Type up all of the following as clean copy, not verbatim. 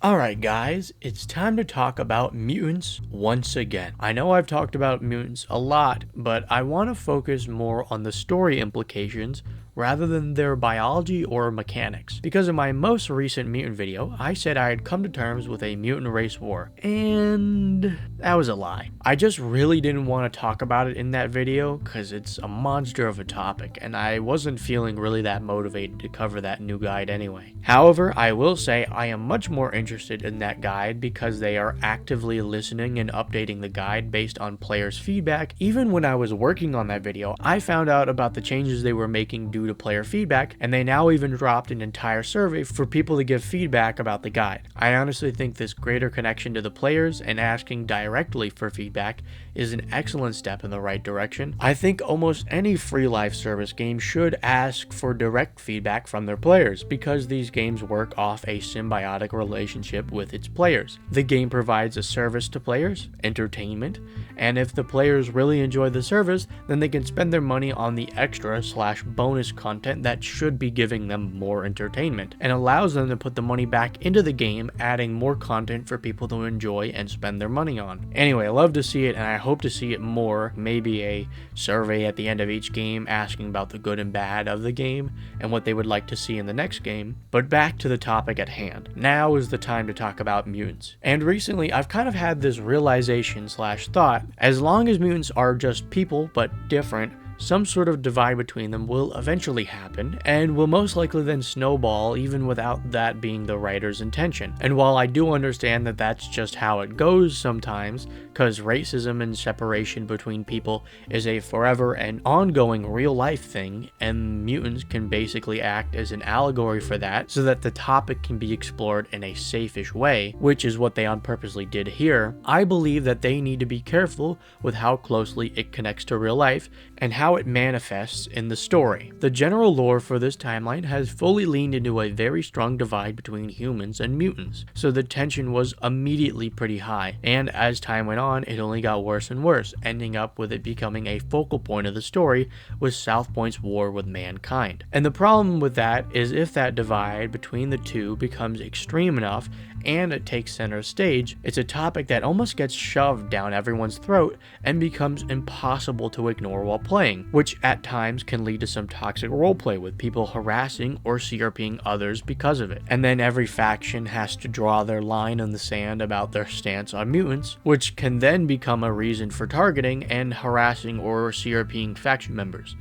Alright guys, it's time to talk about mutants once again. I know I've talked about mutants a lot, but I want to focus more on the story implications rather than their biology or mechanics. Because in my most recent mutant video, I said I had come to terms with a mutant race war, and that was a lie. I just really didn't want to talk about it in that video because it's a monster of a topic, and I wasn't feeling really that motivated to cover that new guide anyway. However, I will say I am much more interested in that guide because they are actively listening and updating the guide based on players' feedback. Even when I was working on that video, I found out about the changes they were making due to player feedback, and they now even dropped an entire survey for people to give feedback about the guide. I honestly think this greater connection to the players and asking directly for feedback is an excellent step in the right direction. I think almost any free live service game should ask for direct feedback from their players because these games work off a symbiotic relationship with its players. The game provides a service to players, entertainment, and if the players really enjoy the service, then they can spend their money on the extra/bonus content that should be giving them more entertainment, and allows them to put the money back into the game, adding more content for people to enjoy and spend their money on. Anyway, I love to see it, and I hope to see it more. Maybe a survey at the end of each game asking about the good and bad of the game and what they would like to see in the next game. But back to the topic at hand. Now is the time to talk about mutants. And recently I've kind of had this realization/thought, as long as mutants are just people but different, some sort of divide between them will eventually happen, and will most likely then snowball even without that being the writer's intention. And while I do understand that that's just how it goes sometimes, because racism and separation between people is a forever and ongoing real life thing, and mutants can basically act as an allegory for that so that the topic can be explored in a safe-ish way, which is what they unpurposely did here, I believe that they need to be careful with how closely it connects to real life and how it manifests in the story. The general lore for this timeline has fully leaned into a very strong divide between humans and mutants, so the tension was immediately pretty high, and as time went on, it only got worse and worse, ending up with it becoming a focal point of the story with South Point's war with mankind. And the problem with that is if that divide between the two becomes extreme enough and it takes center stage, it's a topic that almost gets shoved down everyone's throat and becomes impossible to ignore while playing, which at times can lead to some toxic roleplay with people harassing or CRPing others because of it. And then every faction has to draw their line in the sand about their stance on mutants, which can then become a reason for targeting and harassing or CRPing faction members.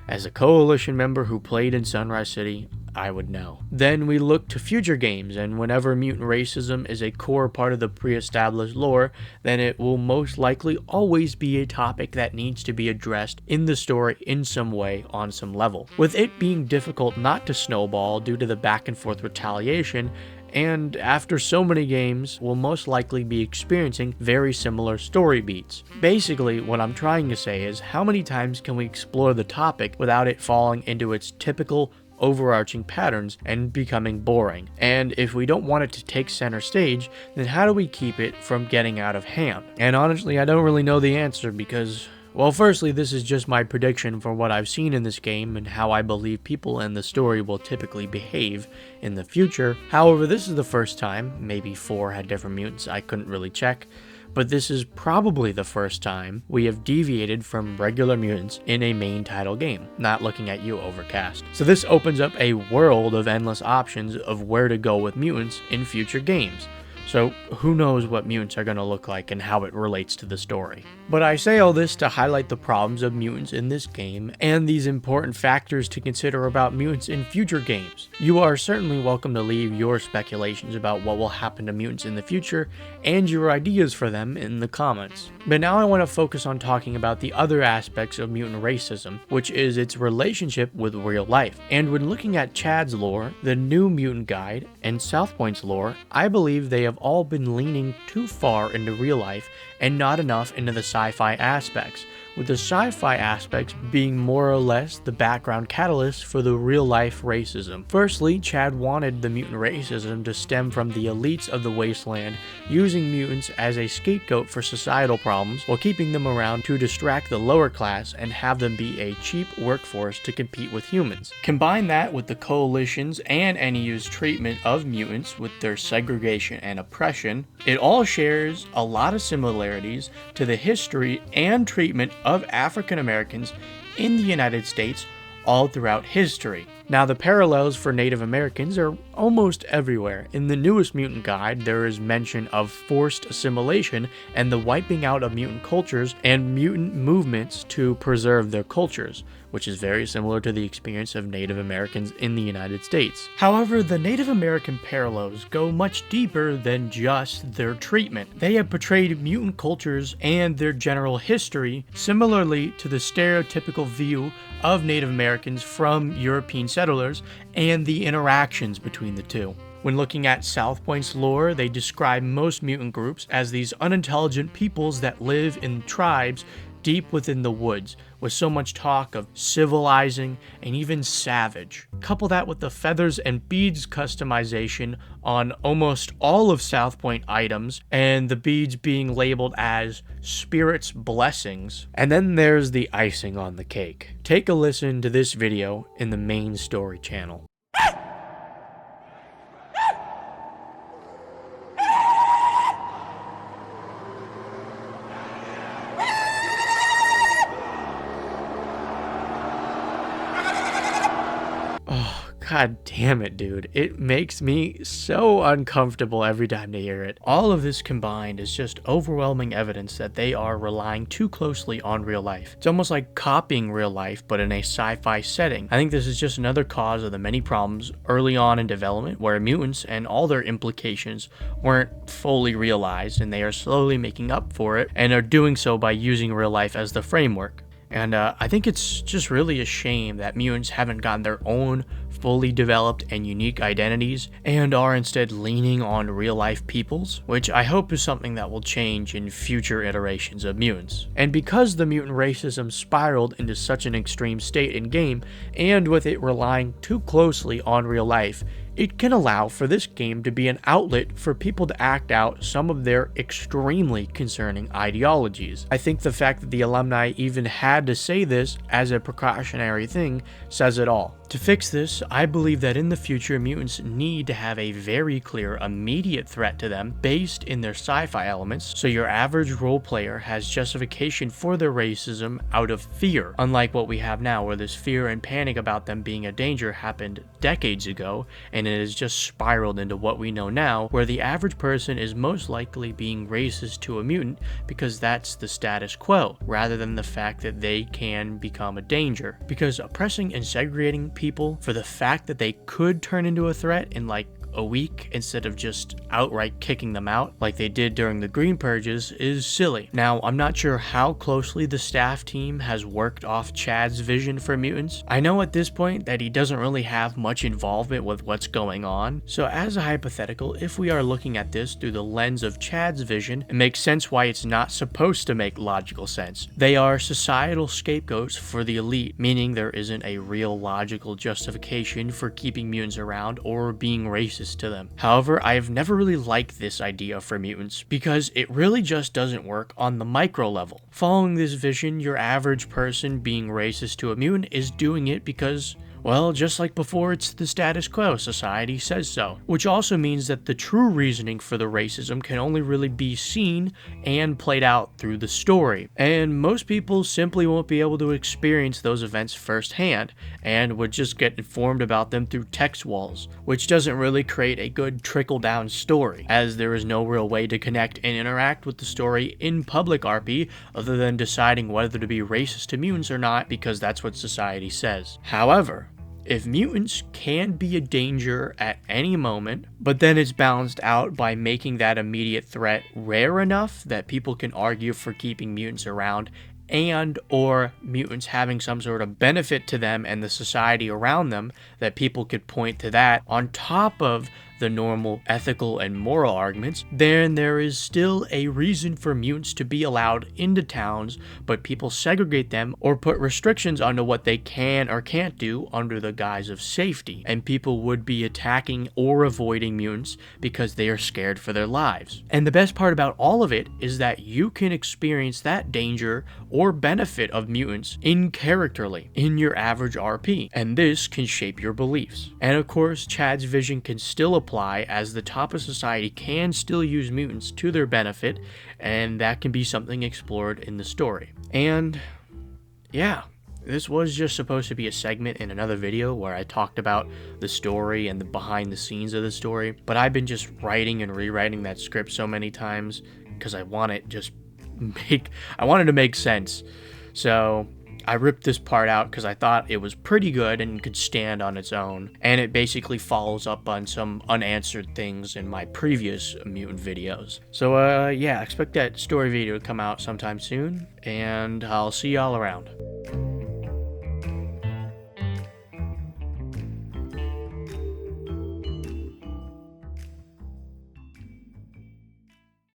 As a coalition member who played in Sunrise City, I would know. Then we look to future games, and whenever mutant racism is a core part of the pre-established lore, then it will most likely always be a topic that needs to be addressed in the story in some way on some level. With it being difficult not to snowball due to the back and forth retaliation, and after so many games, we'll most likely be experiencing very similar story beats. Basically, what I'm trying to say is, how many times can we explore the topic without it falling into its typical overarching patterns and becoming boring? And if we don't want it to take center stage, then how do we keep it from getting out of hand? And honestly, I don't really know the answer because, well, firstly, this is just my prediction for what I've seen in this game and how I believe people and the story will typically behave in the future. However, this is the first time, maybe 4 had different mutants, I couldn't really check, but this is probably the first time we have deviated from regular mutants in a main title game. Not looking at you, Overcast. So this opens up a world of endless options of where to go with mutants in future games. So who knows what mutants are going to look like and how it relates to the story. But I say all this to highlight the problems of mutants in this game and these important factors to consider about mutants in future games. You are certainly welcome to leave your speculations about what will happen to mutants in the future and your ideas for them in the comments. But now I want to focus on talking about the other aspects of mutant racism, which is its relationship with real life. And when looking at Chad's lore, the new mutant guide, and South Point's lore, I believe they have all been leaning too far into real life and not enough into the sci-fi aspects, with the sci-fi aspects being more or less the background catalyst for the real-life racism. Firstly, Chad wanted the mutant racism to stem from the elites of the wasteland using mutants as a scapegoat for societal problems while keeping them around to distract the lower class and have them be a cheap workforce to compete with humans. Combine that with the coalitions and NEU's treatment of mutants with their segregation and oppression, it all shares a lot of similarities to the history and treatment of African Americans in the United States all throughout history. Now, the parallels for Native Americans are almost everywhere. In the newest Mutant Guide, there is mention of forced assimilation and the wiping out of mutant cultures and mutant movements to preserve their cultures, which is very similar to the experience of Native Americans in the United States. However, the Native American parallels go much deeper than just their treatment. They have portrayed mutant cultures and their general history similarly to the stereotypical view of Native Americans from European settlers and the interactions between the two. When looking at South Point's lore, they describe most mutant groups as these unintelligent peoples that live in tribes deep within the woods, with so much talk of civilizing and even savage. Couple that with the feathers and beads customization on almost all of South Point items, and the beads being labeled as spirits' blessings. And then there's the icing on the cake. Take a listen to this video in the main story channel. God damn it, dude. It makes me so uncomfortable every time to hear it. All of this combined is just overwhelming evidence that they are relying too closely on real life. It's almost like copying real life, but in a sci-fi setting. I think this is just another cause of the many problems early on in development where mutants and all their implications weren't fully realized, and they are slowly making up for it and are doing so by using real life as the framework. And I think it's just really a shame that mutants haven't gotten their own fully developed and unique identities and are instead leaning on real-life peoples, which I hope is something that will change in future iterations of mutants. And because the mutant racism spiraled into such an extreme state in game, and with it relying too closely on real life, it can allow for this game to be an outlet for people to act out some of their extremely concerning ideologies. I think the fact that the alumni even had to say this as a precautionary thing says it all. To fix this, I believe that in the future, mutants need to have a very clear, immediate threat to them based in their sci-fi elements, so your average role player has justification for their racism out of fear, unlike what we have now, where this fear and panic about them being a danger happened decades ago, and it has just spiraled into what we know now, where the average person is most likely being racist to a mutant because that's the status quo, rather than the fact that they can become a danger. Because oppressing and segregating people for the fact that they could turn into a threat in like a week instead of just outright kicking them out like they did during the Green Purges is silly. Now, I'm not sure how closely the staff team has worked off Chad's vision for mutants. I know at this point that he doesn't really have much involvement with what's going on, so as a hypothetical, if we are looking at this through the lens of Chad's vision, it makes sense why it's not supposed to make logical sense. They are societal scapegoats for the elite, meaning there isn't a real logical justification for keeping mutants around or being racist to them. However, I have never really liked this idea for mutants because it really just doesn't work on the micro level. Following this vision, your average person being racist to a mutant is doing it because, well, just like before, it's the status quo, society says so. Which also means that the true reasoning for the racism can only really be seen and played out through the story. And most people simply won't be able to experience those events firsthand, and would just get informed about them through text walls, which doesn't really create a good trickle-down story, as there is no real way to connect and interact with the story in public RP other than deciding whether to be racist to mutants or not because that's what society says. However, if mutants can be a danger at any moment, but then it's balanced out by making that immediate threat rare enough that people can argue for keeping mutants around, and or mutants having some sort of benefit to them and the society around them, that people could point to that on top of the normal ethical and moral arguments, then there is still a reason for mutants to be allowed into towns, but people segregate them or put restrictions onto what they can or can't do under the guise of safety, and people would be attacking or avoiding mutants because they are scared for their lives. And the best part about all of it is that you can experience that danger or benefit of mutants in-characterly in your average RP, and this can shape your beliefs. And of course, Chad's vision can still apply, as the top of society can still use mutants to their benefit, and that can be something explored in the story. And yeah, this was just supposed to be a segment in another video where I talked about the story and the behind the scenes of the story, but I've been just writing and rewriting that script so many times because I wanted to make sense. So I ripped this part out because I thought it was pretty good and could stand on its own, and it basically follows up on some unanswered things in my previous mutant videos. So yeah, expect that story video to come out sometime soon, and I'll see y'all around.